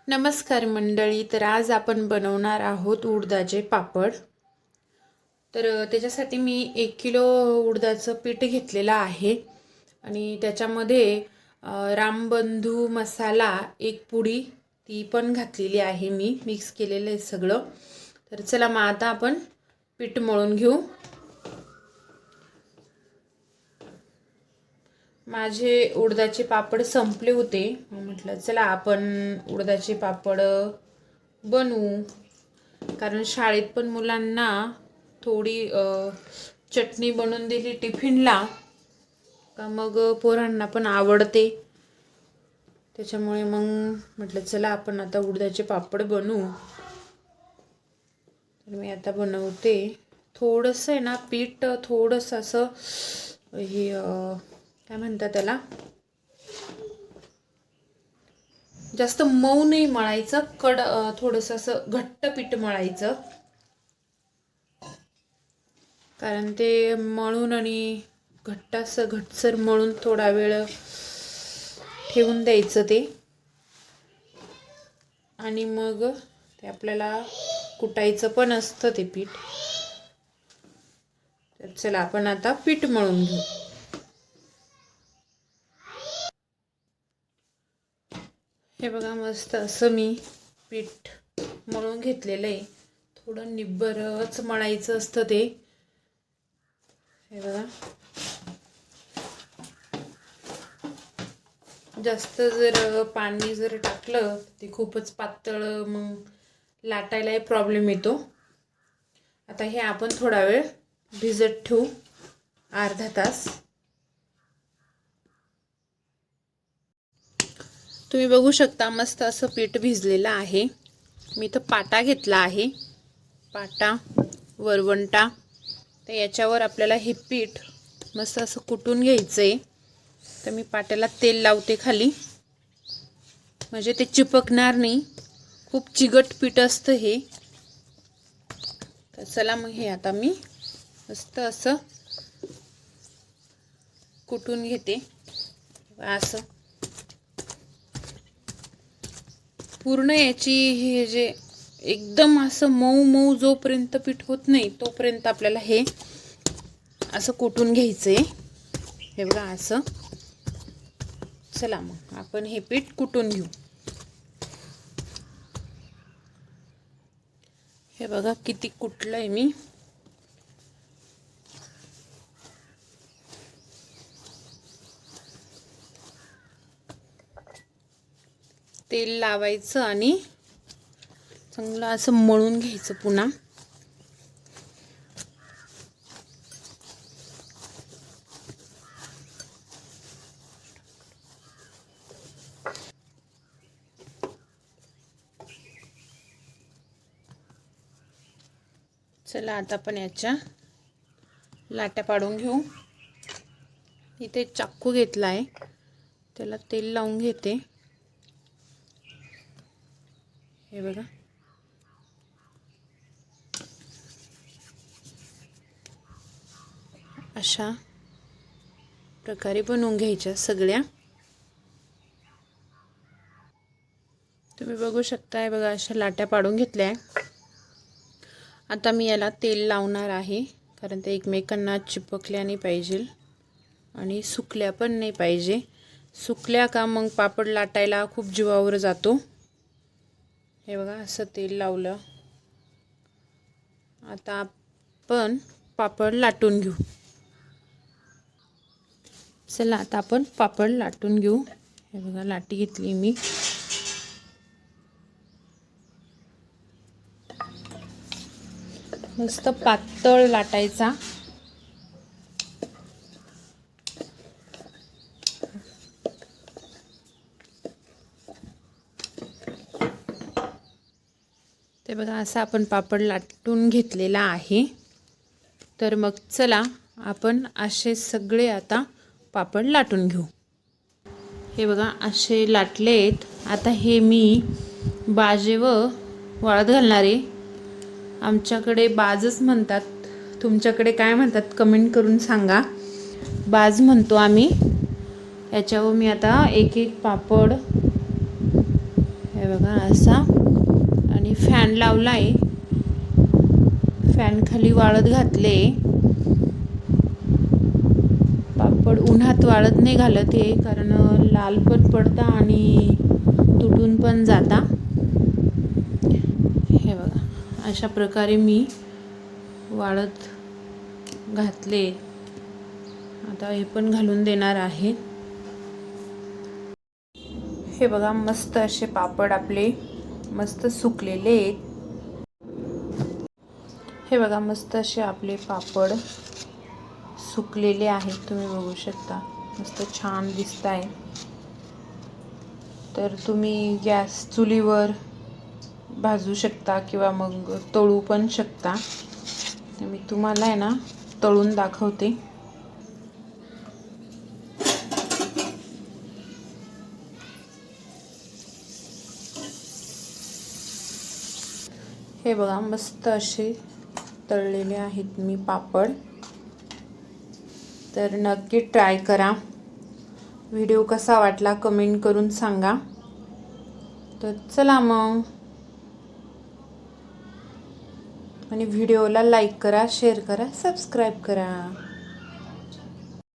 नमस्कार मंडळी. तर आज आपण बनवणार आहोत उडदाचे पापड. तर त्याच्यासाठी मी 1 किलो उडदाचं पीठ घेतलेलं आहे आणि त्याच्यामध्ये रामबंधू मसाला 1 पुडी ती पण घातलेली आहे. मी मिक्स केलेलं आहे सगळं. तर चला मग आता आपण पीठ मळून घेऊ. माझे उडदाचे पापड संपले होते, म्हटलं चला आपण उडदाचे पापड बनवू. कारण शाळेत पण मुलांना थोडी चटणी बनवून दिली टिफिनला का मग पोरांना पण आवडते. त्याच्यामुळे मग म्हटलं चला आपण आता उडदाचे पापड बनवू. तर मी आता बनवते. थोडंसं आहे ना पीठ, थोडंसं असं हे काय म्हणतात त्याला, जास्त मऊ नाही मळायचं, थोडंसं असं घट्ट पीठ मळायचं. कारण ते मळून आणि घट्टसर मळून थोडा वेळ ठेवून द्यायचं ते, आणि मग ते आपल्याला कुटायचं पण असतं ते पीठ. तर चला आपण आता पीठ मळून घेऊ. हे बघा, मस्त असं मी पीठ मळून घेतलेलं आहे. थोडं निब्बरच मळायचं असतं ते. हे बघा, जास्त जर पाणी जर टाकलं ते खूपच पातळ, मग लाटायलाही प्रॉब्लेम येतो. आता हे आपण थोडा वेळ भिजत ठेवू, अर्धा तास. तुम्ही बघू शकता मस्त असं पीठ भिजलेलं आहे. मी तर पाटा घेतला आहे, पाटा वरवंटा. तर याच्यावर आपल्याला हे पीठ मस्त असं कुटून घ्यायचं आहे. तर मी पाट्याला तेल लावते खाली, म्हणजे ते चिपकणार नाही. खूप चिकट पीठ असतं हे. तर चला मग हे आता मी मस्त असं कुटून घेते. असं पूर्ण याची हे जे एकदम असं मऊ मऊ जोपर्यंत पीठ होत नाही तोपर्यंत आपल्याला हे असं कुटून घ्यायचं आहे. हे बघा असं. चला मग आपण हे पीठ कुटून घेऊ. हे बघा किती कुटलंय मी. तेल लावायचं आणि चांगलं असं मळून घ्यायचं पुन्हा. चला आता आपण याच्या लाट्या पाडून घेऊ. इथे चाकू घेतला आहे, त्याला तेल लावून घेते. हे बघा, अशा प्रकारे बनवून घ्यायच्या सगळ्या. तुम्ही बघू शकता. हे बघा, अशा लाट्या पाडून घेतल्या. आता मी याला तेल लावणार आहे, कारण ते एकमेकांना चिपकल्या नाही पाहिजे आणि सुकल्या पण नाही पाहिजे. सुकल्या का मग पापड लाटायला खूप जीवावर जातो. हे बघा, असं तेल लावलं. आता आपण पापड लाटून घेऊ. चला आता आपण पापड लाटून घेऊ. हे बघा, लाटी घेतली मी. मस्त पातळ लाटायचा. ते बघा, असं आपण पापड लाटून घेतलेला आहे. तर मग चला आपण असे सगळे आता पापड लाटून घेऊ. हे बघा, असे लाटलेत. आता हे मी बाजेवर वाळत घालणार आहे. आमच्याकडे बाजच म्हणतात, तुमच्याकडे काय म्हणतात कमेंट करून सांगा. बाज म्हणतो आम्ही. याच्यावर मी आता एक एक पापड हे बघा असा, आणि फॅन लावला आहे, फॅन खाली वाळत घातले. पापड उन्हात वाळत नाही घालत आहे, कारण लाल पण पडता आणि तुटून पण जाता. हे बघा अशा प्रकारे मी वाळत घातले. आता हे पण घालून देणार आहे. हे बघा मस्त असे पापड आपले मस्त सुकलेले आहेत. हे बघा मस्त असे आपले पापड सुकलेले आहेत, तुम्ही बघू शकता, मस्त छान दिसत आहे. तर तुम्ही गॅस चुलीवर भाजू शकता किंवा मग तळू पण शकता. तर मी तुम्हाला आहे ना तळून दाखवते. हे बघा मस्त असे तळलेले आहेत मी पापड. तर नक्की ट्राय करा. व्हिडिओ कसा वाटला कमेंट करून सांगा. तर चला मग, आणि व्हिडिओला लाईक करा, शेअर करा, सबस्क्राईब करा.